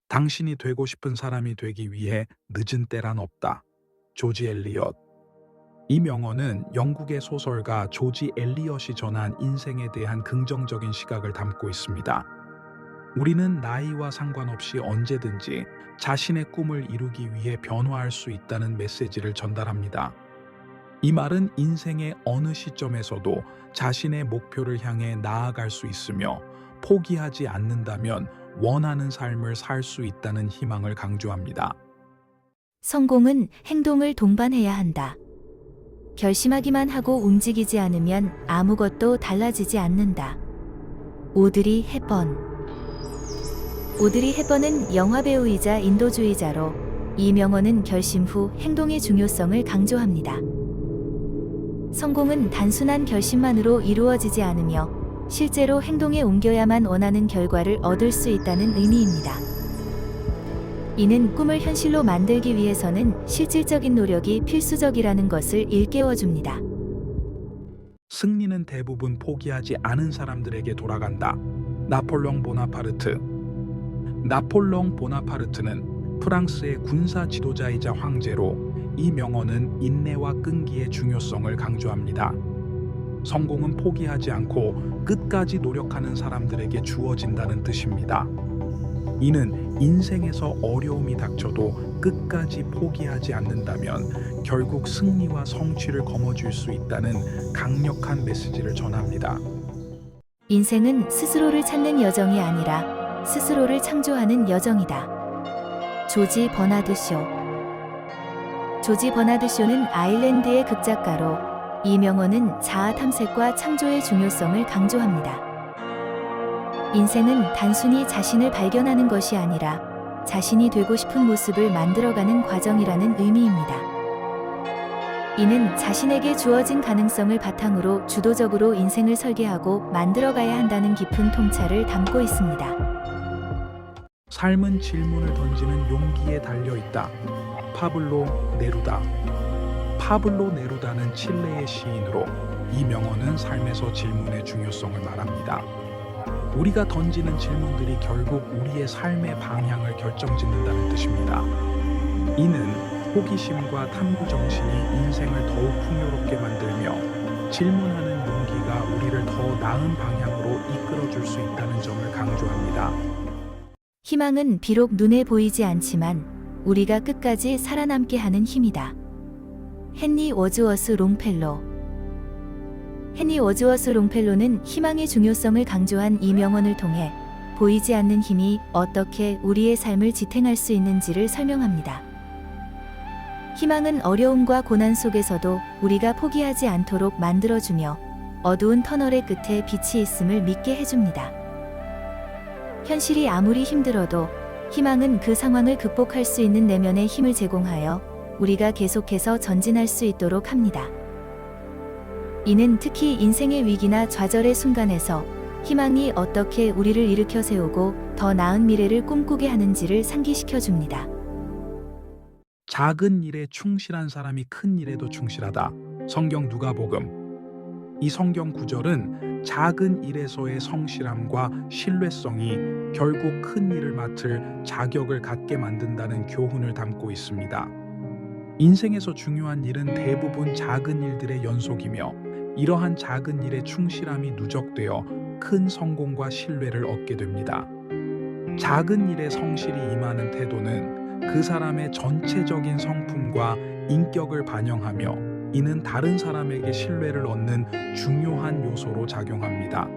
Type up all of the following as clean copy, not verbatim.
당신이 되고 싶은 사람이 되기 위해 늦은 때란 없다. 조지 엘리엇. 이 명언은 영국의 소설가 조지 엘리엇이 전한 인생에 대한 긍정적인 시각을 담고 있습니다. 우리는 나이와 상관없이 언제든지 자신의 꿈을 이루기 위해 변화할 수 있다는 메시지를 전달합니다. 이 말은 인생의 어느 시점에서도 자신의 목표를 향해 나아갈 수 있으며 포기하지 않는다면 원하는 삶을 살 수 있다는 희망을 강조합니다. 성공은 행동을 동반해야 한다. 결심하기만 하고 움직이지 않으면 아무것도 달라지지 않는다. 오드리 헵번. 오드리 헵번은 영화배우이자 인도주의자로 이 명언은 결심 후 행동의 중요성을 강조합니다. 성공은 단순한 결심만으로 이루어지지 않으며 실제로 행동에 옮겨야만 원하는 결과를 얻을 수 있다는 의미입니다. 이는 꿈을 현실로 만들기 위해서는 실질적인 노력이 필수적이라는 것을 일깨워줍니다. 승리는 대부분 포기하지 않은 사람들에게 돌아간다. 나폴레옹 보나파르트. 나폴레옹 보나파르트는 프랑스의 군사 지도자이자 황제로 이 명언은 인내와 끈기의 중요성을 강조합니다. 성공은 포기하지 않고 끝까지 노력하는 사람들에게 주어진다는 뜻입니다. 이는 인생에서 어려움이 닥쳐도 끝까지 포기하지 않는다면 결국 승리와 성취를 거머쥘 수 있다는 강력한 메시지를 전합니다. 인생은 스스로를 찾는 여정이 아니라 스스로를 창조하는 여정이다. 조지 버나드 쇼. 조지 버나드 쇼는 아일랜드의 극작가로 이 명언은 자아 탐색과 창조의 중요성을 강조합니다. 인생은 단순히 자신을 발견하는 것이 아니라 자신이 되고 싶은 모습을 만들어가는 과정이라는 의미입니다. 이는 자신에게 주어진 가능성을 바탕으로 주도적으로 인생을 설계하고 만들어가야 한다는 깊은 통찰을 담고 있습니다. 삶은 질문을 던지는 용기에 달려있다. 파블로 네루다. 파블로 네루다는 칠레의 시인으로 이 명언은 삶에서 질문의 중요성을 말합니다. 우리가 던지는 질문들이 결국 우리의 삶의 방향을 결정짓는다는 뜻입니다. 이는 호기심과 탐구 정신이 인생을 더욱 풍요롭게 만들며 질문하는 용기가 우리를 더 나은 방향으로 이끌어줄 수 있다는 점을 강조합니다. 희망은 비록 눈에 보이지 않지만 우리가 끝까지 살아남게 하는 힘이다. 헨리 워즈워스 롱펠로. 헨리 워즈워스 롱펠로는 희망의 중요성을 강조한 이 명언을 통해 보이지 않는 힘이 어떻게 우리의 삶을 지탱할 수 있는지를 설명합니다. 희망은 어려움과 고난 속에서도 우리가 포기하지 않도록 만들어주며 어두운 터널의 끝에 빛이 있음을 믿게 해줍니다. 현실이 아무리 힘들어도 희망은 그 상황을 극복할 수 있는 내면의 힘을 제공하여 우리가 계속해서 전진할 수 있도록 합니다. 이는 특히 인생의 위기나 좌절의 순간에서 희망이 어떻게 우리를 일으켜 세우고 더 나은 미래를 꿈꾸게 하는지를 상기시켜 줍니다. 작은 일에 충실한 사람이 큰 일에도 충실하다. 성경 누가복음. 이 성경 구절은 작은 일에서의 성실함과 신뢰성이 결국 큰 일을 맡을 자격을 갖게 만든다는 교훈을 담고 있습니다. 인생에서 중요한 일은 대부분 작은 일들의 연속이며 이러한 작은 일에 충실함이 누적되어 큰 성공과 신뢰를 얻게 됩니다. 작은 일에 성실히 임하는 태도는 그 사람의 전체적인 성품과 인격을 반영하며 이는 다른 사람에게 신뢰를 얻는 중요한 요소로 작용합니다.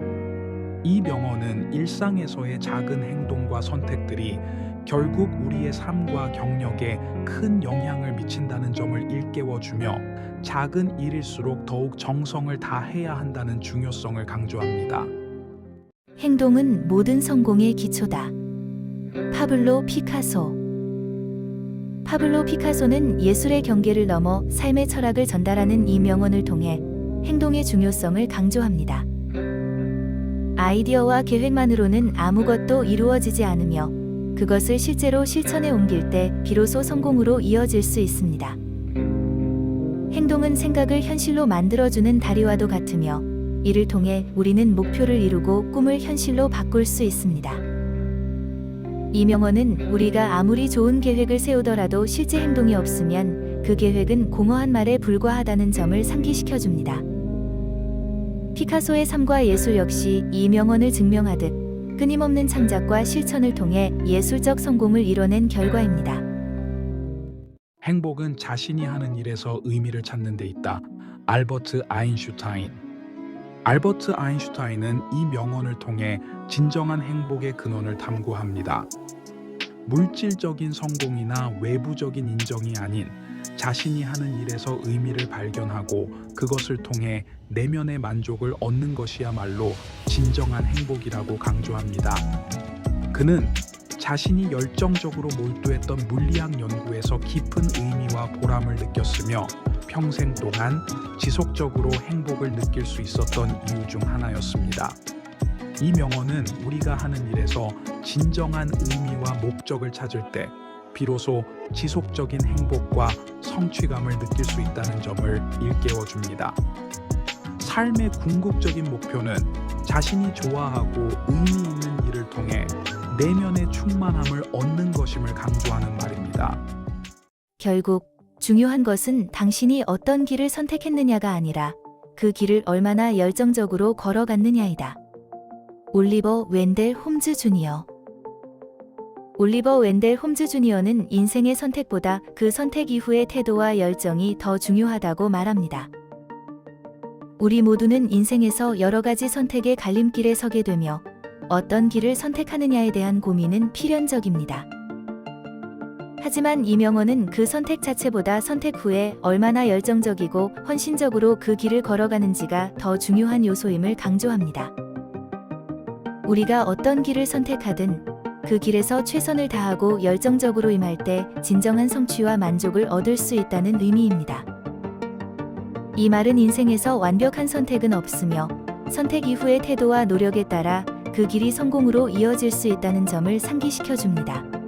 이 명언은 일상에서의 작은 행동과 선택들이 결국 우리의 삶과 경력에 큰 영향을 미친다는 점을 일깨워주며 작은 일일수록 더욱 정성을 다해야 한다는 중요성을 강조합니다. 행동은 모든 성공의 기초다. 파블로 피카소. 파블로 피카소는 예술의 경계를 넘어 삶의 철학을 전달하는 이 명언을 통해 행동의 중요성을 강조합니다. 아이디어와 계획만으로는 아무것도 이루어지지 않으며 그것을 실제로 실천에 옮길 때 비로소 성공으로 이어질 수 있습니다. 행동은 생각을 현실로 만들어주는 다리와도 같으며 이를 통해 우리는 목표를 이루고 꿈을 현실로 바꿀 수 있습니다. 이 명언은 우리가 아무리 좋은 계획을 세우더라도 실제 행동이 없으면 그 계획은 공허한 말에 불과하다는 점을 상기시켜 줍니다. 피카소의 삶과 예술 역시 이 명언을 증명하듯 끊임없는 창작과 실천을 통해 예술적 성공을 이뤄낸 결과입니다. 행복은 자신이 하는 일에서 의미를 찾는 데 있다. 알버트 아인슈타인. 알버트 아인슈타인은 이 명언을 통해 진정한 행복의 근원을 탐구합니다. 물질적인 성공이나 외부적인 인정이 아닌 자신이 하는 일에서 의미를 발견하고 그것을 통해 내면의 만족을 얻는 것이야말로 진정한 행복이라고 강조합니다. 그는 자신이 열정적으로 몰두했던 물리학 연구에서 깊은 의미와 보람을 느꼈으며 평생 동안 지속적으로 행복을 느낄 수 있었던 이유 중 하나였습니다. 이 명언은 우리가 하는 일에서 진정한 의미와 목적을 찾을 때 비로소 지속적인 행복과 성취감을 느낄 수 있다는 점을 일깨워줍니다. 삶의 궁극적인 목표는 자신이 좋아하고 의미 있는 일을 통해 내면의 충만함을 얻는 것임을 강조하는 말입니다. 결국 중요한 것은 당신이 어떤 길을 선택했느냐가 아니라 그 길을 얼마나 열정적으로 걸어갔느냐이다. 올리버 웬델 홈즈 주니어. 올리버 웬델 홈즈 주니어는 인생의 선택보다 그 선택 이후의 태도와 열정이 더 중요하다고 말합니다. 우리 모두는 인생에서 여러 가지 선택의 갈림길에 서게 되며 어떤 길을 선택하느냐에 대한 고민은 필연적입니다. 하지만 이 명언은 그 선택 자체보다 선택 후에 얼마나 열정적이고 헌신적으로 그 길을 걸어가는지가 더 중요한 요소임을 강조합니다. 우리가 어떤 길을 선택하든 그 길에서 최선을 다하고 열정적으로 임할 때 진정한 성취와 만족을 얻을 수 있다는 의미입니다. 이 말은 인생에서 완벽한 선택은 없으며 선택 이후의 태도와 노력에 따라 그 길이 성공으로 이어질 수 있다는 점을 상기시켜 줍니다.